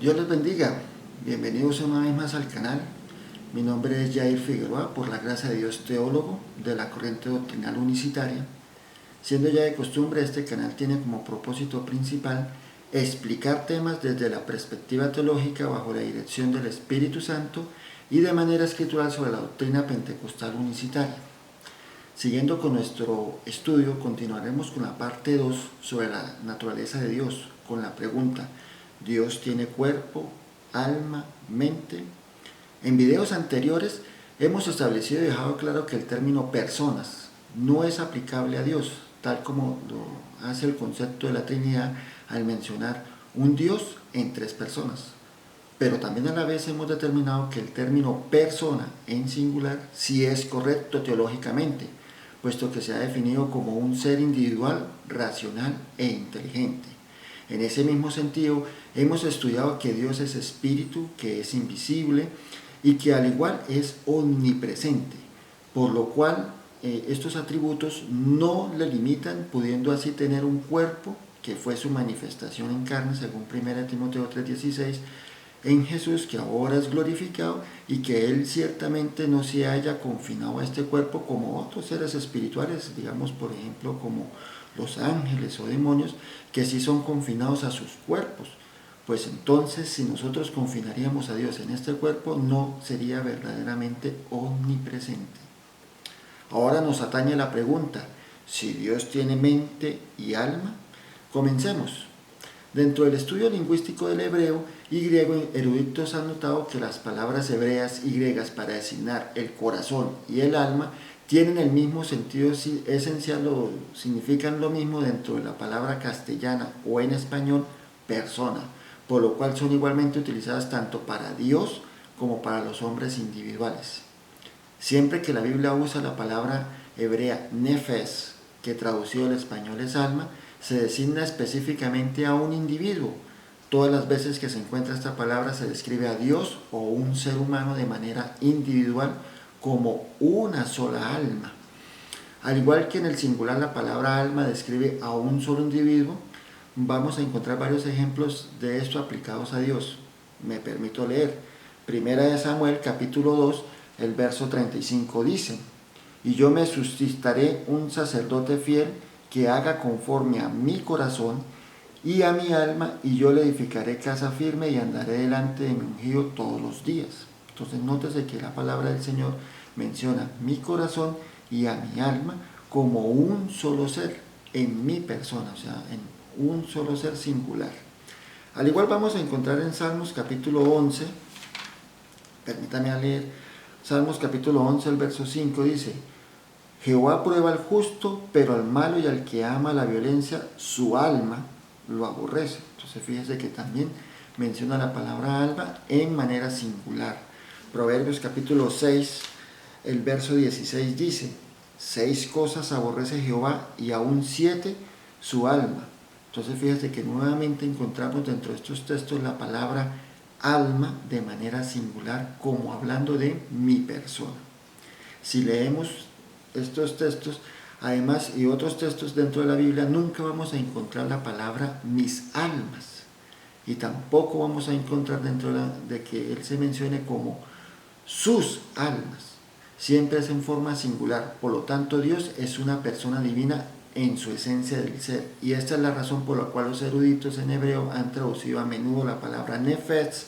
Dios les bendiga, bienvenidos una vez más al canal. Mi nombre es Jair Figueroa, por la gracia de Dios teólogo de la corriente doctrinal unicitaria. Siendo ya de costumbre, este canal tiene como propósito principal explicar temas desde la perspectiva teológica bajo la dirección del Espíritu Santo y de manera escritural sobre la doctrina pentecostal unicitaria. Siguiendo con nuestro estudio, continuaremos con la parte 2 sobre la naturaleza de Dios, con la pregunta: ¿Dios tiene cuerpo, alma, mente? En videos anteriores hemos establecido y dejado claro que el término personas no es aplicable a Dios, tal como lo hace el concepto de la Trinidad al mencionar un Dios en tres personas. Pero también a la vez hemos determinado que el término persona en singular sí es correcto teológicamente, puesto que se ha definido como un ser individual, racional e inteligente. En ese mismo sentido, hemos estudiado que Dios es espíritu, que es invisible y que al igual es omnipresente, por lo cual estos atributos no le limitan, pudiendo así tener un cuerpo, que fue su manifestación en carne, según 1 Timoteo 3:16, en Jesús, que ahora es glorificado, y que Él ciertamente no se haya confinado a este cuerpo como otros seres espirituales, digamos por ejemplo como los ángeles o demonios, que sí son confinados a sus cuerpos. Pues entonces, si nosotros confinaríamos a Dios en este cuerpo, no sería verdaderamente omnipresente. Ahora nos atañe la pregunta: si Dios tiene mente y alma. Comencemos. Dentro del estudio lingüístico del hebreo y griego, eruditos han notado que las palabras hebreas y griegas para designar el corazón y el alma tienen el mismo sentido esencial o significan lo mismo dentro de la palabra castellana o en español persona, por lo cual son igualmente utilizadas tanto para Dios como para los hombres individuales. Siempre que la Biblia usa la palabra hebrea nefes, que traducido al español es alma, se designa específicamente a un individuo. Todas las veces que se encuentra esta palabra se describe a Dios o un ser humano de manera individual como una sola alma. Al igual que en el singular la palabra alma describe a un solo individuo, vamos a encontrar varios ejemplos de esto aplicados a Dios. Me permito leer. Primera de Samuel, capítulo 2, el verso 35 dice: y yo me suscitaré un sacerdote fiel que haga conforme a mi corazón y a mi alma, y yo le edificaré casa firme y andaré delante de mi ungido todos los días. Entonces nótese que la palabra del Señor menciona mi corazón y a mi alma como un solo ser en mi persona, o sea, en un solo ser singular. Al igual vamos a encontrar en Salmos capítulo 11, permítame leer, Salmos capítulo 11, el verso 5 dice: Jehová prueba al justo, pero al malo y al que ama la violencia, su alma lo aborrece. Entonces fíjese que también menciona la palabra alma en manera singular. Proverbios capítulo 6, el verso 16 dice: 6 cosas aborrece Jehová y aún 7 su alma. Entonces fíjese que nuevamente encontramos dentro de estos textos la palabra alma de manera singular, como hablando de mi persona. Si leemos estos textos, además, y otros textos dentro de la Biblia, nunca vamos a encontrar la palabra mis almas, y tampoco vamos a encontrar dentro de que Él se mencione como sus almas. Siempre es en forma singular. Por lo tanto, Dios es una persona divina en su esencia del ser, y esta es la razón por la cual los eruditos en hebreo han traducido a menudo la palabra nefes,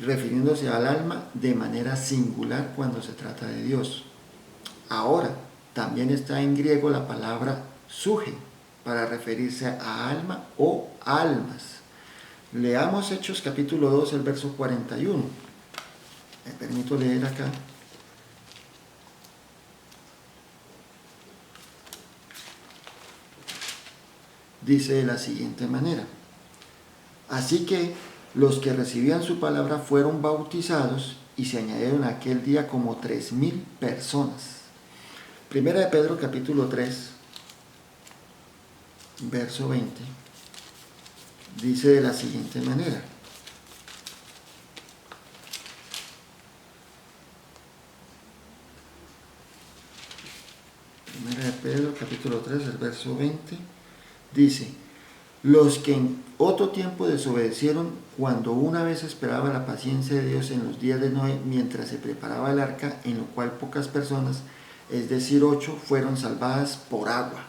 refiriéndose al alma de manera singular cuando se trata de Dios. Ahora, también está en griego la palabra suje, para referirse a alma o almas. Leamos Hechos capítulo 2, el verso 41. Me permito leer acá. Dice de la siguiente manera: así que los que recibían su palabra fueron bautizados, y se añadieron aquel día como 3,000 personas. Primera de Pedro capítulo 3, verso 20, dice de la siguiente manera: Primera de Pedro capítulo 3, el verso 20, dice: los que otro tiempo desobedecieron cuando una vez esperaba la paciencia de Dios en los días de Noé mientras se preparaba el arca, en lo cual pocas personas, es decir 8, fueron salvadas por agua.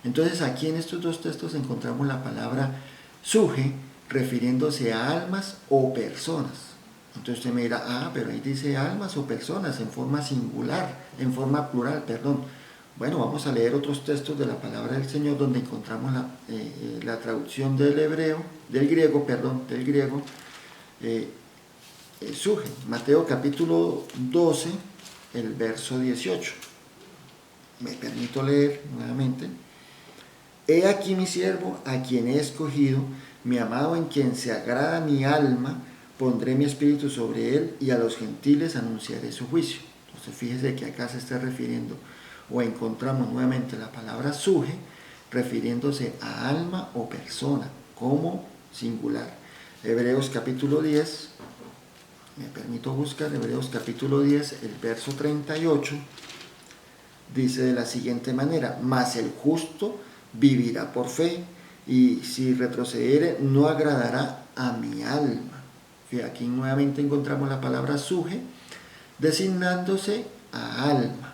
Entonces aquí en estos dos textos encontramos la palabra suje refiriéndose a almas o personas. Entonces usted me dirá, pero ahí dice almas o personas en forma singular, en forma plural, perdón. Bueno, vamos a leer otros textos de la palabra del Señor donde encontramos la traducción del griego, suje. Mateo capítulo 12, el verso 18. Me permito leer nuevamente. He aquí mi siervo, a quien he escogido, mi amado, en quien se agrada mi alma. Pondré mi espíritu sobre él y a los gentiles anunciaré su juicio. Entonces fíjese que acá se está refiriendo o encontramos nuevamente la palabra suje refiriéndose a alma o persona como singular. Hebreos capítulo 10, me permito buscar Hebreos capítulo 10, el verso 38, dice de la siguiente manera: mas el justo vivirá por fe, y si retrocediere no agradará a mi alma. Aquí nuevamente encontramos la palabra suje designándose a alma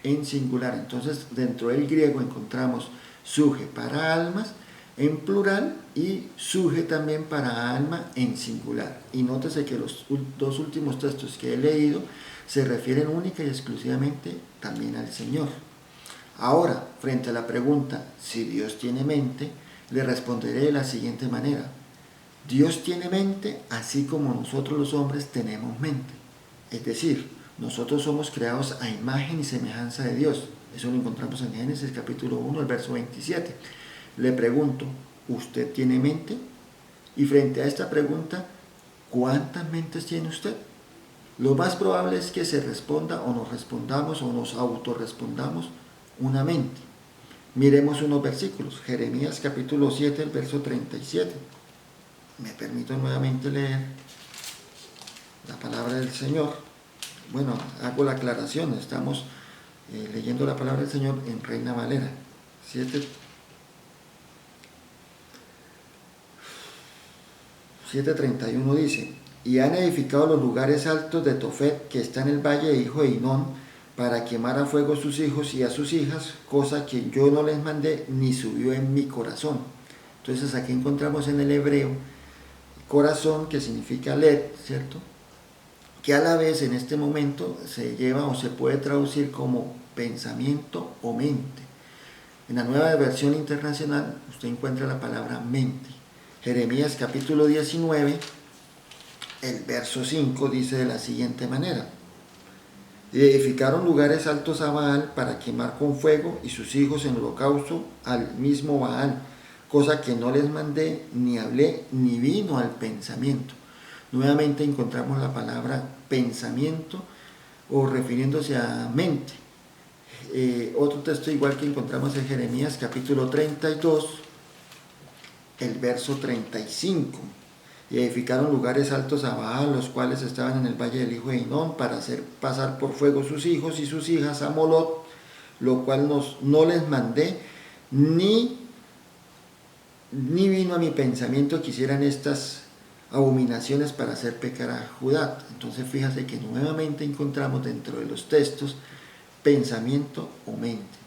en singular. Entonces dentro del griego encontramos suje para almas en plural y suje también para alma en singular. Y nótese que los dos últimos textos que he leído se refieren única y exclusivamente también al Señor. Ahora, frente a la pregunta si Dios tiene mente, le responderé de la siguiente manera: Dios tiene mente así como nosotros los hombres tenemos mente. Es decir, nosotros somos creados a imagen y semejanza de Dios. Eso lo encontramos en Génesis capítulo 1, el verso 27. Le pregunto, ¿usted tiene mente? Y frente a esta pregunta, ¿cuántas mentes tiene usted? Lo más probable es que se responda o nos respondamos o nos autorrespondamos una mente. Miremos unos versículos. Jeremías capítulo 7, el verso 37. Me permito nuevamente leer la palabra del Señor. Bueno, hago la aclaración, estamos leyendo la palabra del Señor en Reina Valera. 7:31 dice: y han edificado los lugares altos de Tofet, que está en el valle de hijo de Hinón, para quemar a fuego a sus hijos y a sus hijas, cosa que yo no les mandé ni subió en mi corazón. Entonces aquí encontramos en el hebreo corazón, que significa led, ¿cierto? Que a la vez en este momento se lleva o se puede traducir como pensamiento o mente. En la nueva versión internacional usted encuentra la palabra mente. Jeremías capítulo 19, el verso 5 dice de la siguiente manera: y edificaron lugares altos a Baal para quemar con fuego y sus hijos en holocausto al mismo Baal, cosa que no les mandé, ni hablé, ni vino al pensamiento. Nuevamente encontramos la palabra pensamiento o refiriéndose a mente. Otro texto igual que encontramos en Jeremías capítulo 32, el verso 35. Y edificaron lugares altos a Baal, los cuales estaban en el valle del hijo de Hinón, para hacer pasar por fuego sus hijos y sus hijas a Molot, lo cual no les mandé, ni vino a mi pensamiento que hicieran estas abominaciones para hacer pecar a Judá. Entonces fíjate que nuevamente encontramos dentro de los textos pensamiento o mente.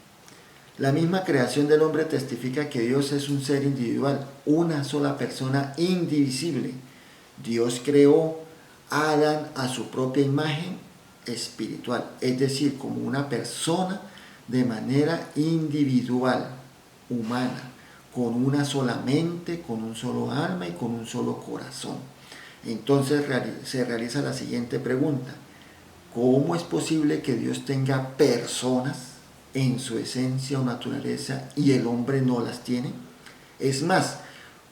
La misma creación del hombre testifica que Dios es un ser individual, una sola persona indivisible. Dios creó a Adán a su propia imagen espiritual, es decir, como una persona de manera individual, humana, con una sola mente, con un solo alma y con un solo corazón. Entonces se realiza la siguiente pregunta: ¿cómo es posible que Dios tenga personas en su esencia o naturaleza y el hombre no las tiene? Es más,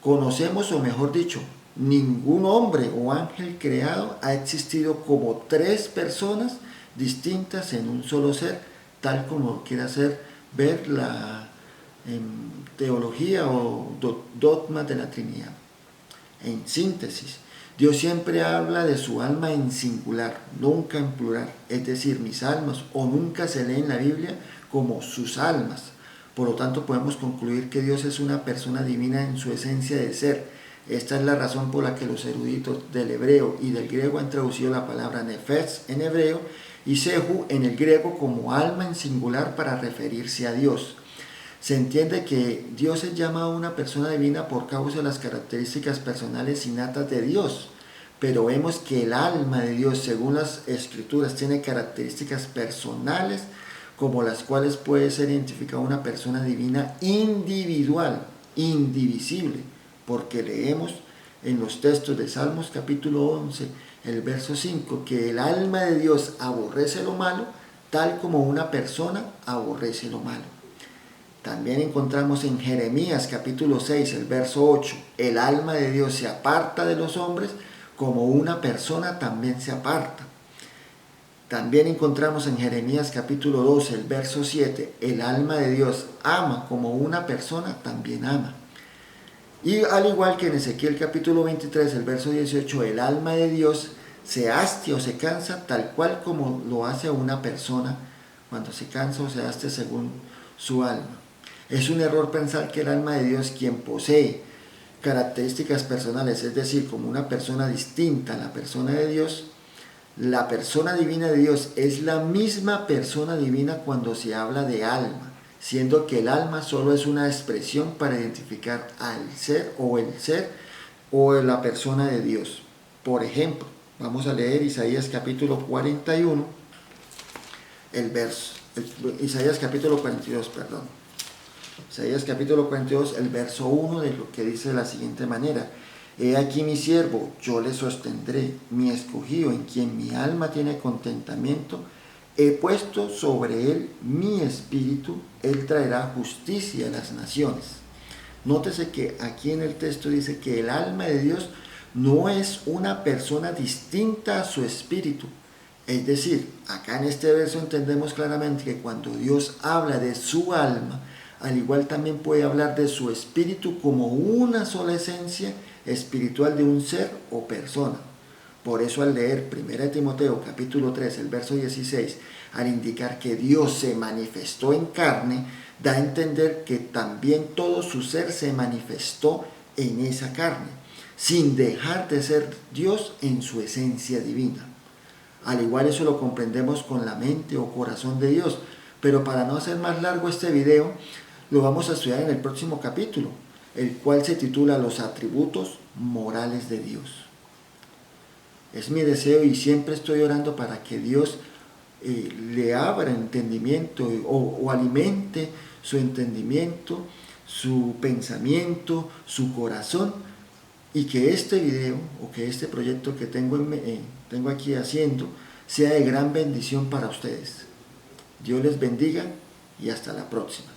conocemos, o mejor dicho, ningún hombre o ángel creado ha existido como tres personas distintas en un solo ser, tal como quiere hacer ver la teología o dogma de la Trinidad. En síntesis, Dios siempre habla de su alma en singular, nunca en plural, es decir, mis almas, o nunca se lee en la Biblia como sus almas. Por lo tanto, podemos concluir que Dios es una persona divina en su esencia de ser, Esta es la razón por la que los eruditos del hebreo y del griego han traducido la palabra nefesh en hebreo y sehu en el griego como alma en singular para referirse a Dios. Se entiende que Dios es llamado a una persona divina por causa de las características personales innatas de Dios, pero vemos que el alma de Dios, según las escrituras, tiene características personales como las cuales puede ser identificada una persona divina individual, indivisible, porque leemos en los textos de Salmos capítulo 11, el verso 5, que el alma de Dios aborrece lo malo, tal como una persona aborrece lo malo. También encontramos en Jeremías capítulo 6, el verso 8, el alma de Dios se aparta de los hombres como una persona también se aparta. También encontramos en Jeremías capítulo 12, el verso 7, el alma de Dios ama como una persona también ama. Y al igual que en Ezequiel capítulo 23, el verso 18, el alma de Dios se hastia o se cansa tal cual como lo hace una persona cuando se cansa o se hastia según su alma. Es un error pensar que el alma de Dios, quien posee características personales, es decir, como una persona distinta a la persona de Dios, la persona divina de Dios es la misma persona divina cuando se habla de alma, siendo que el alma solo es una expresión para identificar al ser o la persona de Dios. Por ejemplo, vamos a leer Isaías capítulo 41, Isaías capítulo 42, perdón. Isaías capítulo 42, el verso 1, de lo que dice de la siguiente manera: He aquí mi siervo, yo le sostendré, mi escogido, en quien mi alma tiene contentamiento. He puesto sobre él mi espíritu, él traerá justicia a las naciones. Nótese que aquí en el texto dice que el alma de Dios no es una persona distinta a su espíritu. Es decir, acá en este verso entendemos claramente que cuando Dios habla de su alma, al igual también puede hablar de su espíritu como una sola esencia espiritual de un ser o persona. Por eso al leer 1 Timoteo capítulo 3, el verso 16, al indicar que Dios se manifestó en carne, da a entender que también todo su ser se manifestó en esa carne, sin dejar de ser Dios en su esencia divina. Al igual eso lo comprendemos con la mente o corazón de Dios, pero para no hacer más largo este video, lo vamos a estudiar en el próximo capítulo, el cual se titula Los atributos morales de Dios. Es mi deseo y siempre estoy orando para que Dios le abra entendimiento o alimente su entendimiento, su pensamiento, su corazón, y que este video o que este proyecto que tengo aquí haciendo sea de gran bendición para ustedes. Dios les bendiga y hasta la próxima.